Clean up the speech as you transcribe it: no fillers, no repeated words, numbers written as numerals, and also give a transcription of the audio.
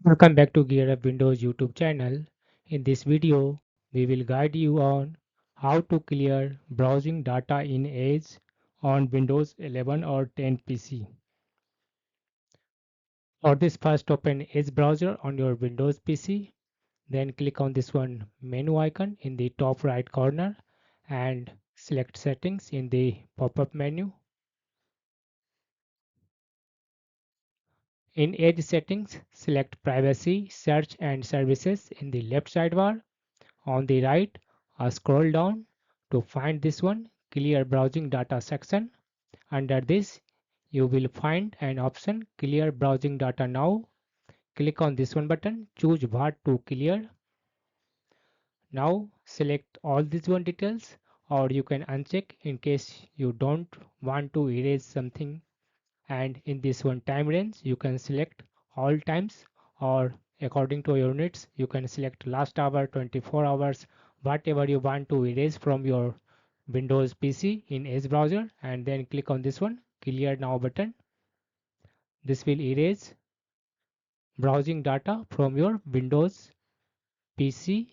Welcome back to Gear Up Windows YouTube channel. In this video, we will guide you on how to clear browsing data in Edge on Windows 11 or 10 PC. For this, first open Edge browser on your Windows PC, then click on this one menu icon in the top right corner and select settings in the pop-up menu. In Edge settings, select privacy, search and services in the left sidebar. On the right, scroll down to find this one clear browsing data section. Under this, you will find an option clear browsing data now. Click on this one button, choose what to clear. Now select all these one details, or you can uncheck in case you don't want to erase something. And in this one time range, you can select all times, or according to your needs you can select last hour, 24 hours, whatever you want to erase from your Windows PC in Edge browser, and then click on this one clear now button. This will erase browsing data from your Windows PC